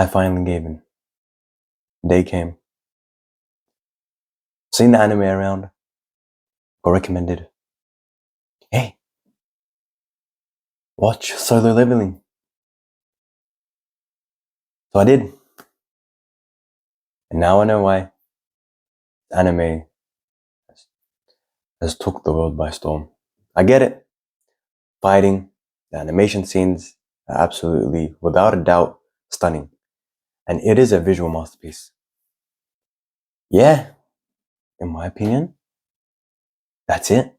I finally gave in. Day came. Seen the anime around. Got recommended. Hey, watch Solo Leveling. So I did. And now I know why anime has took the world by storm. I get it. Fighting, the animation scenes are absolutely, without a doubt, stunning. And it is a visual masterpiece. Yeah, in my opinion, that's it.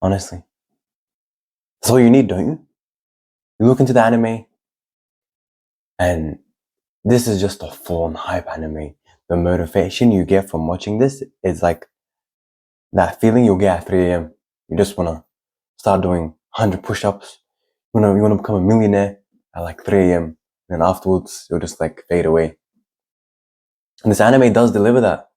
Honestly. That's all you need, don't you? You look into the anime, and this is just a full-on hype anime. The motivation you get from watching this is like that feeling you'll get at 3 a.m. You just want to start doing 100 push-ups. You want to become a millionaire at like 3 a.m. And then afterwards, you'll just like fade away. And this anime does deliver that.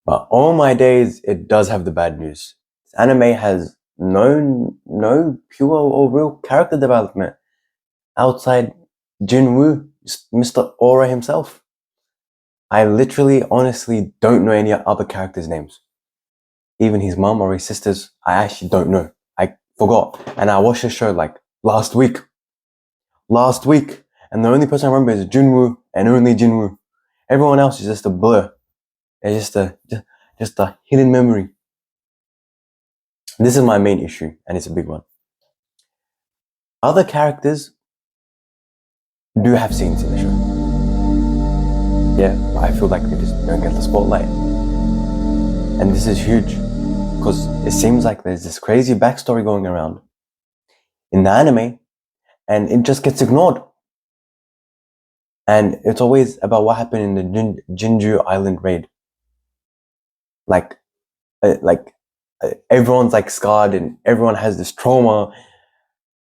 But all my days, it does have the bad news. This anime has no pure or real character development outside Jinwoo, Mr. Aura himself. I literally, honestly don't know any other characters' names. Even his mom or his sisters, I actually don't know. I forgot. And I watched the show like last week. And the only person I remember is Jinwoo and only Jinwoo. Everyone else is just a blur. It's just a hidden memory. This is my main issue, and it's a big one. Other characters do have scenes in the show. Yeah, but I feel like they just don't get the spotlight. And this is huge, because it seems like there's this crazy backstory going around in the anime, and it just gets ignored. And it's always about what happened in the Jeju Island raid. Like everyone's like scarred, and everyone has this trauma,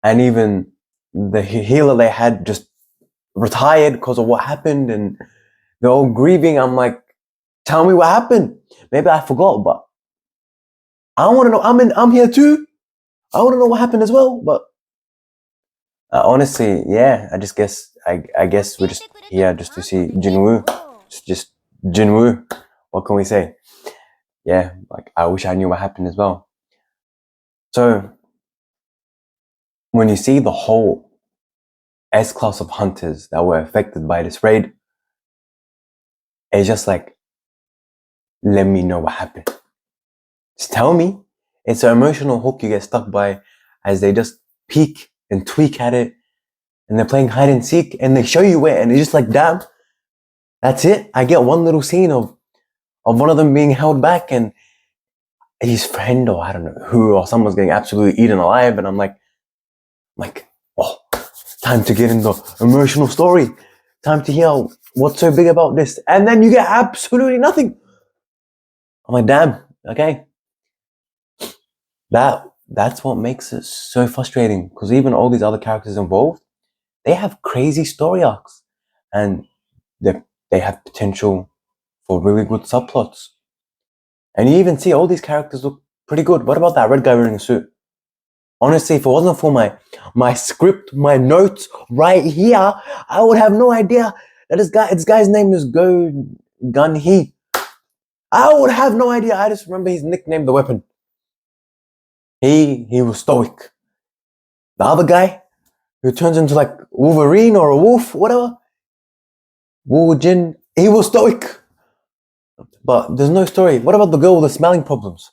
and even the healer they had just retired because of what happened, and they're all grieving. I'm like, tell me what happened. Maybe I forgot, but I want to know. I'm here too. I want to know what happened as well. But honestly, yeah, I guess we're just here just to see Jinwoo. Just Jinwoo. What can we say? Yeah, like I wish I knew what happened as well. So when you see the whole S-class of hunters that were affected by this raid, it's just like, let me know what happened. Just tell me. It's an emotional hook you get stuck by as they just peek and tweak at it, and they're playing hide and seek, and they show you where, and it's just like, damn, that's it. I get one little scene of one of them being held back, and his friend, or I don't know who, or someone's getting absolutely eaten alive, and I'm like, oh, time to get in the emotional story. Time to hear what's so big about this. And then you get absolutely nothing. I'm like, damn, okay. That's what makes it so frustrating, because even all these other characters involved, they have crazy story arcs, and they have potential for really good subplots. And you even see all these characters look pretty good. What about that red guy wearing a suit? Honestly, if it wasn't for my script, my notes right here, I would have no idea that this guy's name is Gun-Hee. I would have no idea. I just remember his nickname, the weapon. He was stoic. The other guy, who turns into like Wolverine or a wolf, whatever, Woojin, he was stoic. But there's no story. What about the girl with the smelling problems?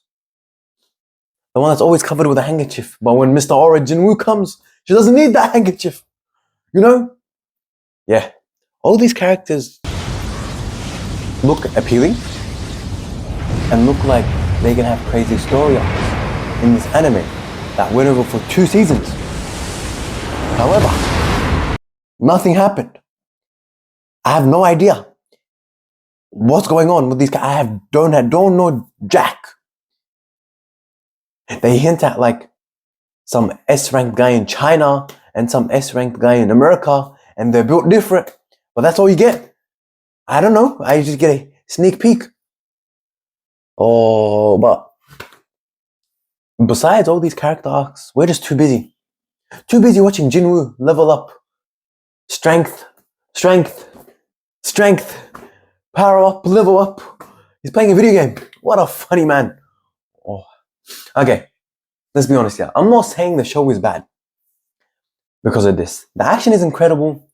The one that's always covered with a handkerchief. But when Mr. Aura Jinwoo comes, she doesn't need that handkerchief. You know? Yeah. All these characters look appealing and look like they can have crazy story arcs in this anime that went over for 2 seasons. However, nothing happened. I have no idea what's going on with these guys. I don't know jack. They hint at like some S-ranked guy in China and some S-ranked guy in America, and they're built different. But that's all you get. I don't know. I just get a sneak peek. Oh, but besides all these character arcs, we're just too busy. Too busy watching Jinwoo level up Strength, strength, strength, power up, level up. He's playing a video game. What a funny man. Oh. Okay, let's be honest here. I'm not saying the show is bad because of this. The action is incredible.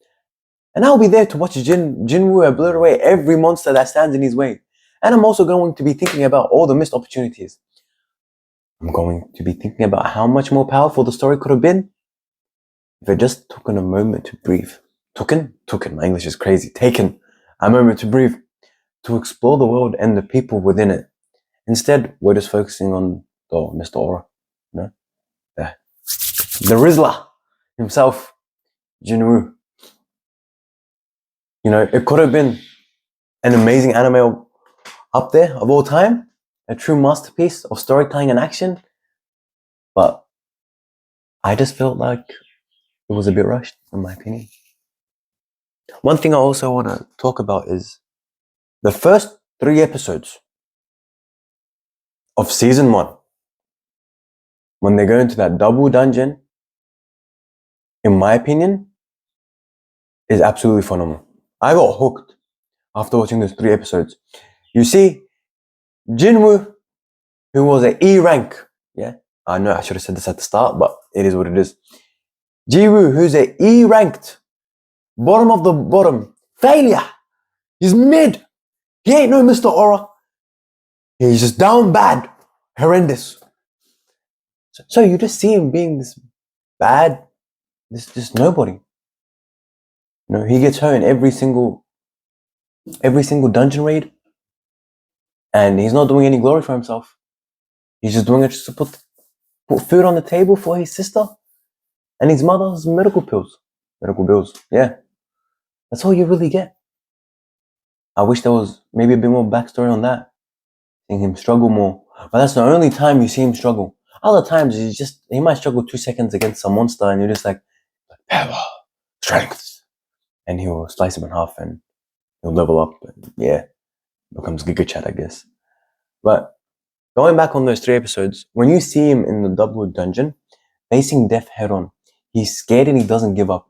And I'll be there to watch Jinwoo obliterate every monster that stands in his way. And I'm also going to be thinking about all the missed opportunities. I'm going to be thinking about how much more powerful the story could have been if it just took a moment to breathe. Taken, my English is crazy. Taken a moment to breathe, to explore the world and the people within it. Instead, we're just focusing on Mr. Aura, you know, the Rizzler himself, Jinwoo. You know, it could have been an amazing anime up there of all time, a true masterpiece of storytelling and action, but I just felt like it was a bit rushed, in my opinion. One thing I also want to talk about is the first 3 episodes of season 1, when they go into that double dungeon, in my opinion, is absolutely phenomenal. I got hooked after watching those 3 episodes. You see, Jinwoo, who was an E rank, yeah, I know I should have said this at the start, but it is what it is. Jinwoo, who's an E ranked, bottom of the bottom, failure. He's mid. He ain't no Mr. Aura. He's just down bad, horrendous. So you just see him being this bad, this nobody. You know, he gets her in every single dungeon raid, and he's not doing any glory for himself. He's just doing it just to put food on the table for his sister and his mother's medical bills. Yeah, that's all you really get. I wish there was maybe a bit more backstory on that, seeing him struggle more. But that's the only time you see him struggle. Other times he might struggle 2 seconds against some monster, and you're just like, power, strength, and he'll slice him in half and he'll level up, and yeah, becomes Giga Chat, I guess. But going back on those 3 episodes, when you see him in the double dungeon, facing death head on, he's scared and he doesn't give up.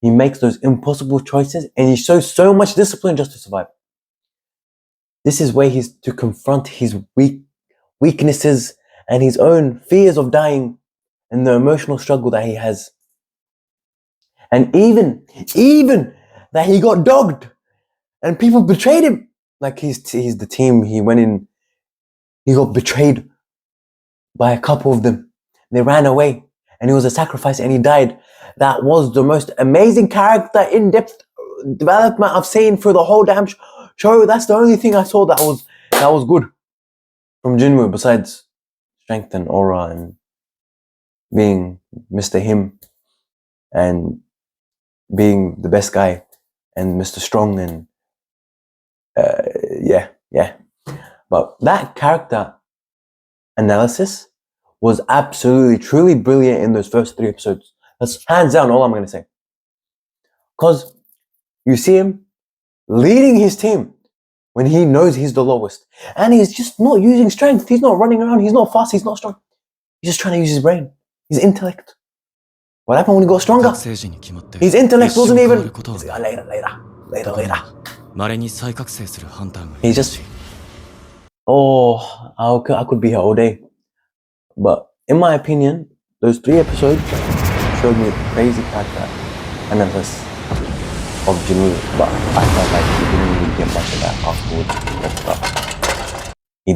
He makes those impossible choices and he shows so much discipline just to survive. This is where he's to confront his weaknesses and his own fears of dying and the emotional struggle that he has. And even that he got dogged and people betrayed him. Like he's the team, he went in, he got betrayed by a couple of them. They ran away and he was a sacrifice and he died. That was the most amazing character in-depth development I've seen through the whole damn show. That's the only thing I saw that was good from Jinwoo, besides strength and aura and being Mr. Him and being the best guy and Mr. Strong and yeah. But that character analysis was absolutely, truly brilliant in those first 3 episodes. That's hands down all I'm going to say. Because you see him leading his team when he knows he's the lowest. And he's just not using strength. He's not running around. He's not fast. He's not strong. He's just trying to use his brain. His intellect. What happened when he got stronger? His intellect wasn't even... Later. He just... Oh, I could be here all day. But in my opinion, those 3 episodes showed me crazy character analysis of Jinwoo, but I felt like he didn't really get much of that afterwards. But he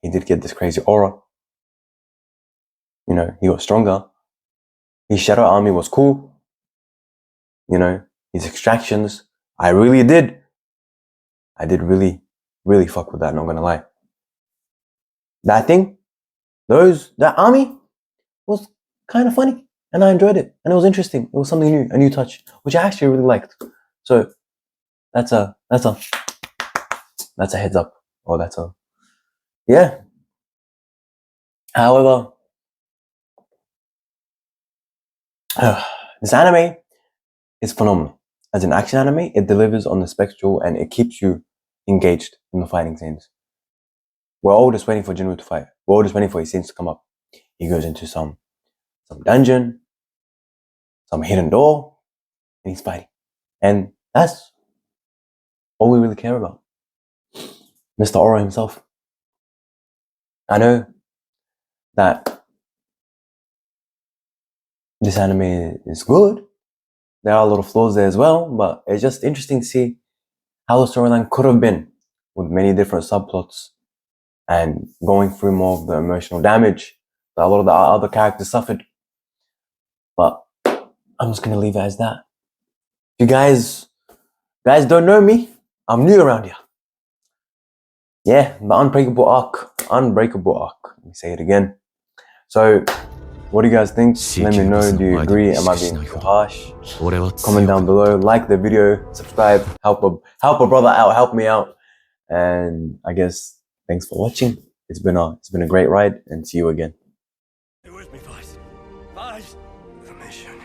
did get this crazy aura. You know, he got stronger. His shadow army was cool. You know, his extractions, I did really fuck with that, not gonna lie. That thing, that army was kind of funny and I enjoyed it and it was interesting. It was something new, a new touch, which I actually really liked. So that's a heads up, or yeah. However, this anime is phenomenal. As an action anime, it delivers on the spectacle and it keeps you engaged in the fighting scenes. We're all just waiting for Jinwoo to fight. We're all just waiting for his scenes to come up. He goes into some dungeon, some hidden door, and he's fighting. And that's all we really care about. Mr. Oro himself. I know that this anime is good. There are a lot of flaws there as well, but it's just interesting to see how the storyline could have been with many different subplots and going through more of the emotional damage that a lot of the other characters suffered. But I'm just gonna leave it as that. If you guys don't know me, I'm new around here. Yeah, the Unbreakable arc. Let me say it again. So, what do you guys think? Let me know. Do you agree? Am I being too harsh? Comment down below. Like the video. Subscribe. Help a brother out. Help me out. And I guess thanks for watching. It's been a great ride, and see you again. Stay with me, Vice. The mission.